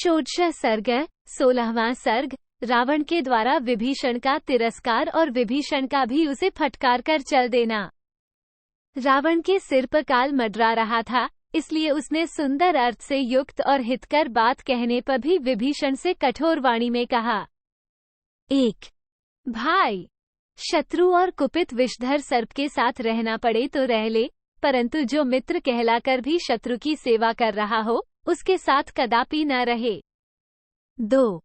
षोडश सर्ग 16वां सर्ग। रावण के द्वारा विभीषण का तिरस्कार और विभीषण का भी उसे फटकार कर चल देना। रावण के सिर पर काल मंडरा रहा था, इसलिए उसने सुंदर अर्थ से युक्त और हितकर बात कहने पर भी विभीषण से कठोर वाणी में कहा। 1 भाई, शत्रु और कुपित विषधर सर्प के साथ रहना पड़े तो रह ले, परंतु जो मित्र कहलाकर भी शत्रु की सेवा कर रहा हो उसके साथ कदापि न रहे। 2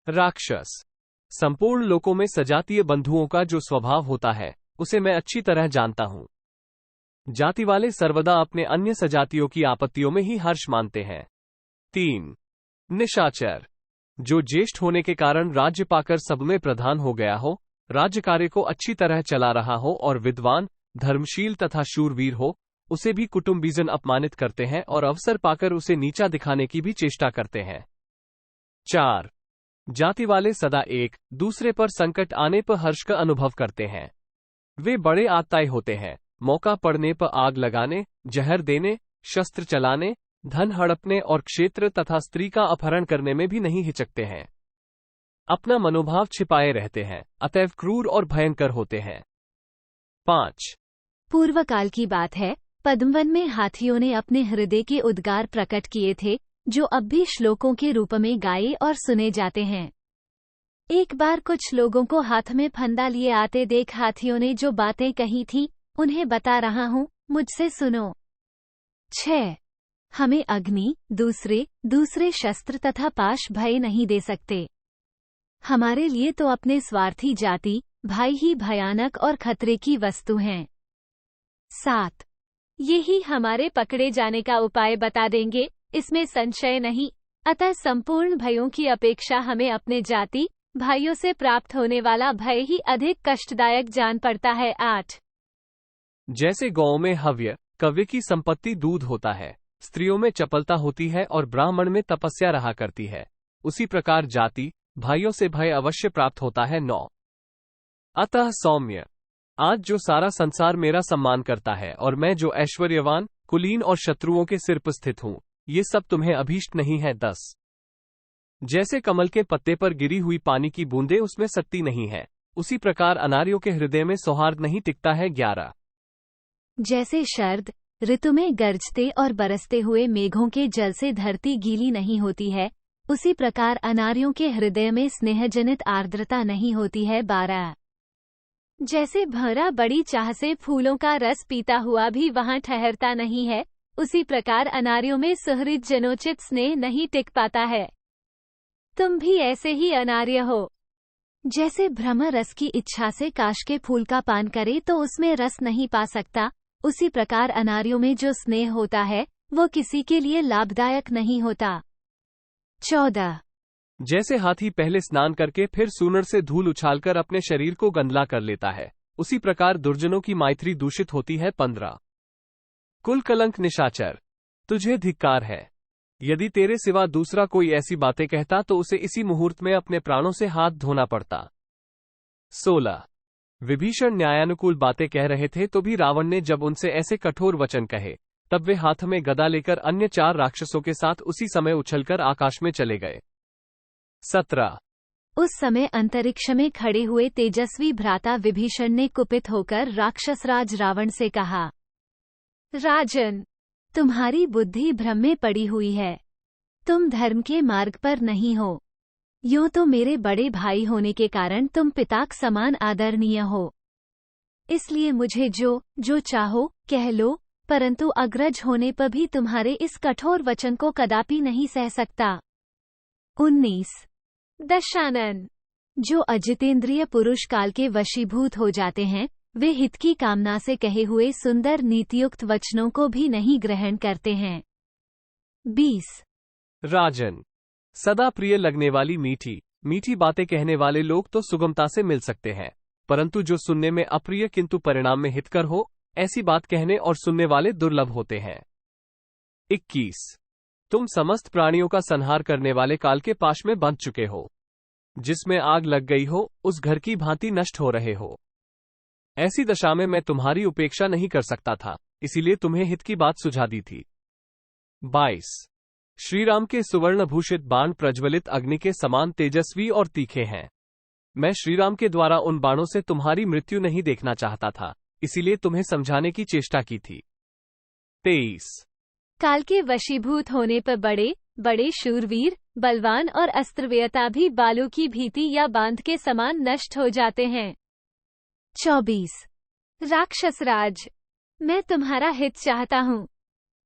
राक्षस, संपूर्ण लोकों में सजातीय बंधुओं का जो स्वभाव होता है उसे मैं अच्छी तरह जानता हूं। जाति वाले सर्वदा अपने अन्य सजातियों की आपत्तियों में ही हर्ष मानते हैं। 3 निशाचर, जो ज्येष्ठ होने के कारण राज्य पाकर सब में प्रधान हो गया हो, राज्य कार्य को अच्छी तरह चला रहा हो और विद्वान, धर्मशील तथा शूरवीर हो, उसे भी कुटुंबीजन अपमानित करते हैं और अवसर पाकर उसे नीचा दिखाने की भी चेष्टा करते हैं। 4 जाति वाले सदा एक दूसरे पर संकट आने पर हर्ष का अनुभव करते हैं। वे बड़े आत्ताई होते हैं, मौका पड़ने पर आग लगाने, जहर देने, शस्त्र चलाने, धन हड़पने और क्षेत्र तथा स्त्री का अपहरण करने में भी नहीं हिचकते हैं। अपना मनोभाव छिपाए रहते हैं, अतएव क्रूर और भयंकर होते हैं। 5 पूर्व काल की बात है, पद्मवन में हाथियों ने अपने हृदय के उद्गार प्रकट किए थे, जो अब भी श्लोकों के रूप में गाए और सुने जाते हैं। एक बार कुछ लोगों को हाथ में फंदा लिए आते देख हाथियों ने जो बातें कही थी उन्हें बता रहा हूँ, मुझसे सुनो। 6 हमें अग्नि, दूसरे शस्त्र तथा पाश भय नहीं दे सकते। हमारे लिए तो अपने स्वार्थी जाति भाई ही भयानक और खतरे की वस्तु हैं। 7 यही हमारे पकड़े जाने का उपाय बता देंगे, इसमें संशय नहीं। अतः संपूर्ण भयों की अपेक्षा हमें अपने जाति भाइयों से प्राप्त होने वाला भय ही अधिक कष्टदायक जान पड़ता है। 8 जैसे गौ में हव्य कव्य की संपत्ति दूध होता है, स्त्रियों में चपलता होती है और ब्राह्मण में तपस्या रहा करती है, उसी प्रकार जाति भाइयों से भय अवश्य प्राप्त होता है। 9 अतः सौम्य, आज जो सारा संसार मेरा सम्मान करता है और मैं जो ऐश्वर्यवान, कुलीन और शत्रुओं के सिर पर स्थित हूं, ये सब तुम्हें अभीष्ट नहीं है। 10 जैसे कमल के पत्ते पर गिरी हुई पानी की बूंदें उसमें सकती नहीं है, उसी प्रकार अनार्यों के हृदय में सौहार्द नहीं टिकता है। 11 जैसे शरद ऋतु में गरजते और बरसते हुए मेघों के जल से धरती गीली नहीं होती है, उसी प्रकार अनार्यों के हृदय में स्नेहजनित आर्द्रता नहीं होती है। 12 जैसे भंवरा बड़ी चाह से फूलों का रस पीता हुआ भी वहां ठहरता नहीं है, उसी प्रकार अनार्यों में सुहृद जनोचित स्नेह नहीं टिक पाता है। तुम भी ऐसे ही अनार्य हो। जैसे भ्रमर रस की इच्छा से काश के फूल का पान करे तो उसमें रस नहीं पा सकता, उसी प्रकार अनार्यों में जो स्नेह होता है वो किसी के लिए लाभदायक नहीं होता। 14 जैसे हाथी पहले स्नान करके फिर सूनर से धूल उछालकर अपने शरीर को गंदला कर लेता है, उसी प्रकार दुर्जनों की मैत्री दूषित होती है। 15 कुल कलंक निशाचर, तुझे धिक्कार है। यदि तेरे सिवा दूसरा कोई ऐसी बातें कहता तो उसे इसी मुहूर्त में अपने प्राणों से हाथ धोना पड़ता। 16 विभीषण न्यायानुकूल बातें कह रहे थे तो भी रावण ने जब उनसे ऐसे कठोर वचन कहे तब वे हाथ में गदा लेकर अन्य 4 राक्षसों के साथ उसी समय उछलकर आकाश में चले गए। 17 उस समय अंतरिक्ष में खड़े हुए तेजस्वी भ्राता विभीषण ने कुपित होकर राक्षसराज रावण से कहा, राजन, तुम्हारी बुद्धि भ्रम में पड़ी हुई है, तुम धर्म के मार्ग पर नहीं हो। यूं तो मेरे बड़े भाई होने के कारण तुम पिताक समान आदरणीय हो, इसलिए मुझे जो चाहो कह लो, परंतु अग्रज होने पर भी तुम्हारे इस कठोर वचन को कदापि नहीं सह सकता। 19 दशानन, जो अजितेंद्रिय पुरुष काल के वशीभूत हो जाते हैं, वे हित की कामना से कहे हुए सुंदर नीतियुक्त वचनों को भी नहीं ग्रहण करते हैं। 20 राजन, सदा प्रिय लगने वाली मीठी बातें कहने वाले लोग तो सुगमता से मिल सकते हैं, परंतु जो सुनने में अप्रिय किंतु परिणाम में हितकर हो, ऐसी बात कहने और सुनने वाले दुर्लभ होते हैं। 21 तुम समस्त प्राणियों का संहार करने वाले काल के पाश में बंध चुके हो, जिसमें आग लग गई हो उस घर की भांति नष्ट हो रहे हो। ऐसी दशा में मैं तुम्हारी उपेक्षा नहीं कर सकता था, इसीलिए तुम्हें हित की बात सुझा दी थी। 22 श्रीराम के सुवर्णभूषित बाण प्रज्वलित अग्नि के समान तेजस्वी और तीखे हैं। मैं श्रीराम के द्वारा उन बाणों से तुम्हारी मृत्यु नहीं देखना चाहता था, इसीलिए तुम्हें समझाने की चेष्टा की थी। 23। काल के वशीभूत होने पर बड़े बड़े शूरवीर, बलवान और अस्त्रवेयता भी बालों की भीति या बांध के समान नष्ट हो जाते हैं। 24। राक्षसराज, मैं तुम्हारा हित चाहता हूँ,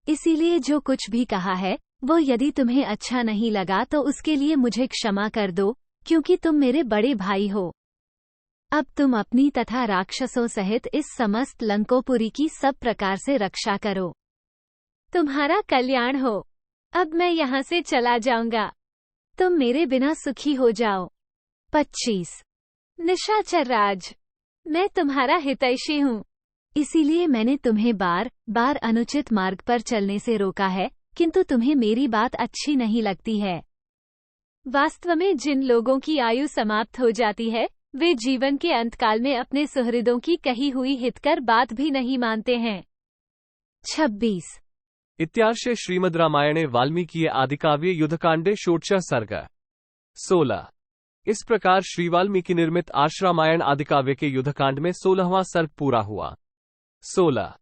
इसीलिए जो कुछ भी कहा है वो यदि तुम्हें अच्छा नहीं लगा तो उसके लिए मुझे क्षमा कर दो, क्योंकि तुम मेरे बड़े भाई हो। अब तुम अपनी तथा राक्षसों सहित इस समस्त लंकोपुरी की सब प्रकार से रक्षा करो। तुम्हारा कल्याण हो। अब मैं यहाँ से चला जाऊंगा, तुम मेरे बिना सुखी हो जाओ। 25। निशाचर राज, मैं तुम्हारा हितैषी हूँ, इसीलिए मैंने तुम्हें बार बार अनुचित मार्ग पर चलने से रोका है, किंतु तुम्हें मेरी बात अच्छी नहीं लगती है। वास्तव में जिन लोगों की आयु समाप्त हो जाती है वे जीवन के अंतकाल में अपने सुहृदों की कही हुई हितकर बात भी नहीं मानते हैं। 26। इत्यार्षे श्रीमद् रामायणे वाल्मीकि आदिकाव्ये युद्धकांडे षोडशः सर्गः। 16। इस प्रकार श्री वाल्मीकि निर्मित आर्ष रामायण आदिकाव्य के युद्धकांड में 16वां सर्ग पूरा हुआ। 16।